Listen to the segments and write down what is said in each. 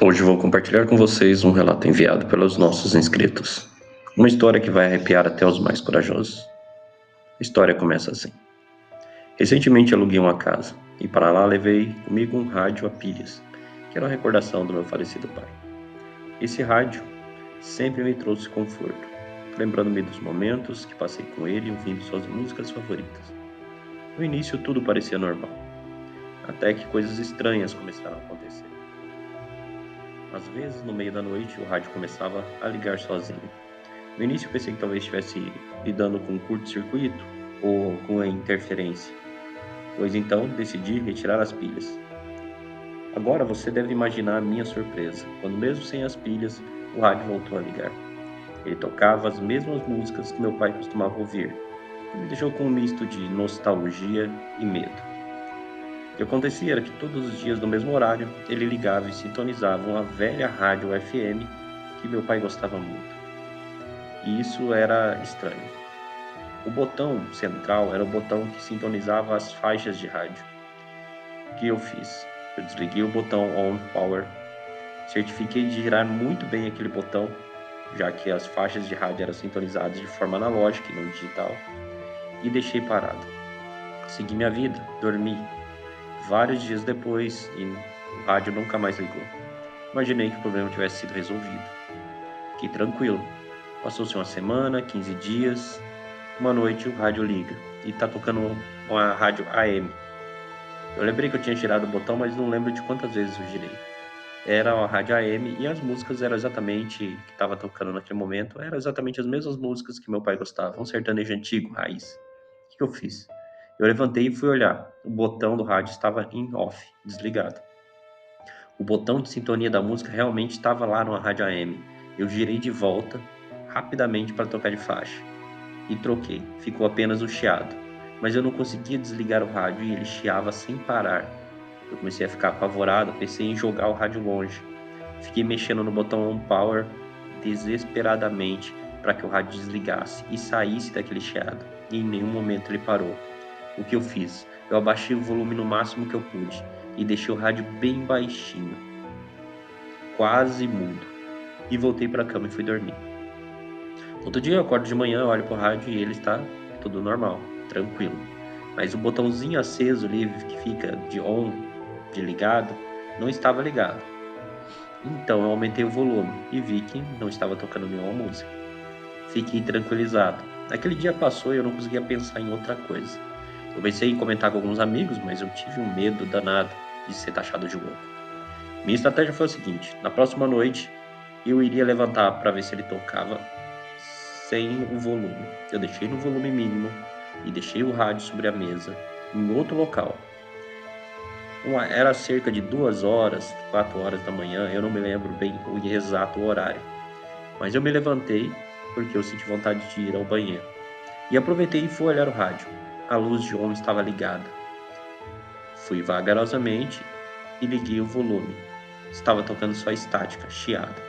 Hoje vou compartilhar com vocês um relato enviado pelos nossos inscritos. Uma história que vai arrepiar até os mais corajosos. A história começa assim. Recentemente aluguei uma casa e para lá levei comigo um rádio a pilhas, que era uma recordação do meu falecido pai. Esse rádio sempre me trouxe conforto, lembrando-me dos momentos que passei com ele ouvindo suas músicas favoritas. No início tudo parecia normal, até que coisas estranhas começaram a acontecer. Às vezes, no meio da noite, o rádio começava a ligar sozinho. No início, pensei que talvez estivesse lidando com um curto-circuito ou com a interferência, pois então decidi retirar as pilhas. Agora você deve imaginar a minha surpresa, quando mesmo sem as pilhas, o rádio voltou a ligar. Ele tocava as mesmas músicas que meu pai costumava ouvir, e me deixou com um misto de nostalgia e medo. O que acontecia era que todos os dias, no mesmo horário, ele ligava e sintonizava uma velha rádio FM que meu pai gostava muito. E isso era estranho. O botão central era o botão que sintonizava as faixas de rádio. O que eu fiz? Eu desliguei o botão On Power, certifiquei de girar muito bem aquele botão, já que as faixas de rádio eram sintonizadas de forma analógica e não digital, e deixei parado. Segui minha vida, dormi. Vários dias depois, e o rádio nunca mais ligou. Imaginei que o problema tivesse sido resolvido. Fiquei tranquilo. Passou-se uma semana, 15 dias. Uma noite o rádio liga e tá tocando uma rádio AM. Eu lembrei que eu tinha girado o botão, mas não lembro de quantas vezes eu girei. Era uma rádio AM e as músicas eram exatamente que estava tocando naquele momento, eram exatamente as mesmas músicas que meu pai gostava, um sertanejo antigo, raiz. O que eu fiz? Eu levantei e fui olhar. O botão do rádio estava em off, desligado. O botão de sintonia da música realmente estava lá numa rádio AM. Eu girei de volta rapidamente para trocar de faixa. E troquei. Ficou apenas o chiado. Mas eu não conseguia desligar o rádio e ele chiava sem parar. Eu comecei a ficar apavorado, pensei em jogar o rádio longe. Fiquei mexendo no botão on power desesperadamente para que o rádio desligasse e saísse daquele chiado. E em nenhum momento ele parou. O que eu fiz? Eu abaixei o volume no máximo que eu pude e deixei o rádio bem baixinho, quase mudo, e voltei para a cama e fui dormir. Outro dia eu acordo de manhã, olho pro rádio e ele está tudo normal, tranquilo. Mas o botãozinho aceso ali que fica de on, de ligado, não estava ligado. Então eu aumentei o volume e vi que não estava tocando nenhuma música. Fiquei tranquilizado. Aquele dia passou e eu não conseguia pensar em outra coisa. Eu pensei em comentar com alguns amigos, mas eu tive um medo danado de ser taxado de louco. Minha estratégia foi o seguinte: na próxima noite eu iria levantar para ver se ele tocava sem o volume. Eu deixei no volume mínimo e deixei o rádio sobre a mesa em outro local. Era cerca de 2 horas, 4 horas da manhã, eu não me lembro bem o exato horário. Mas eu me levantei porque eu senti vontade de ir ao banheiro. E aproveitei e fui olhar o rádio. A luz de on estava ligada. Fui vagarosamente e liguei o volume. Estava tocando só estática, chiado.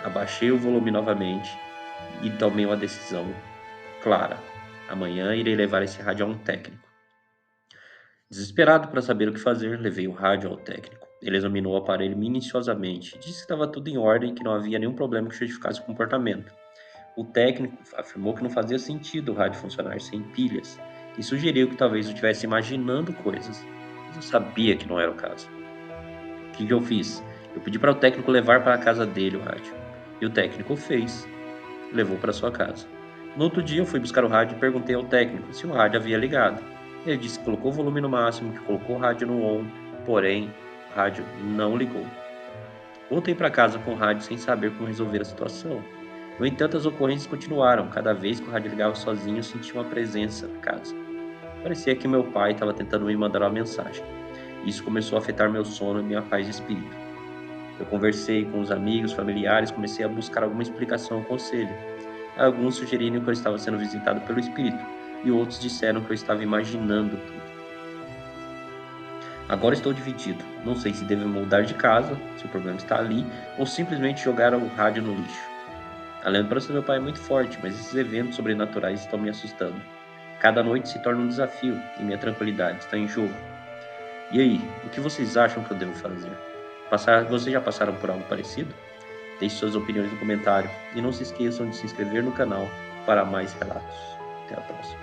Abaixei o volume novamente e tomei uma decisão clara. Amanhã irei levar esse rádio a um técnico. Desesperado para saber o que fazer, levei o rádio ao técnico. Ele examinou o aparelho minuciosamente, disse que estava tudo em ordem e que não havia nenhum problema que justificasse o comportamento. O técnico afirmou que não fazia sentido o rádio funcionar sem pilhas e sugeriu que talvez eu estivesse imaginando coisas, mas eu sabia que não era o caso. O que eu fiz? Eu pedi para o técnico levar para a casa dele o rádio. E o técnico fez, levou para sua casa. No outro dia eu fui buscar o rádio e perguntei ao técnico se o rádio havia ligado. Ele disse que colocou o volume no máximo, que colocou o rádio no on, porém o rádio não ligou. Voltei para casa com o rádio sem saber como resolver a situação. No entanto, as ocorrências continuaram. Cada vez que o rádio ligava sozinho, eu sentia uma presença na casa. Parecia que meu pai estava tentando me mandar uma mensagem. Isso começou a afetar meu sono e minha paz de espírito. Eu conversei com os amigos, familiares, comecei a buscar alguma explicação ou conselho. Alguns sugeriram que eu estava sendo visitado pelo espírito, e outros disseram que eu estava imaginando tudo. Agora estou dividido. Não sei se devo mudar de casa, se o problema está ali, ou simplesmente jogar o rádio no lixo. A lembrança do meu pai é muito forte, mas esses eventos sobrenaturais estão me assustando. Cada noite se torna um desafio e minha tranquilidade está em jogo. E aí, o que vocês acham que eu devo fazer? Vocês já passaram por algo parecido? Deixe suas opiniões no comentário e não se esqueçam de se inscrever no canal para mais relatos. Até a próxima.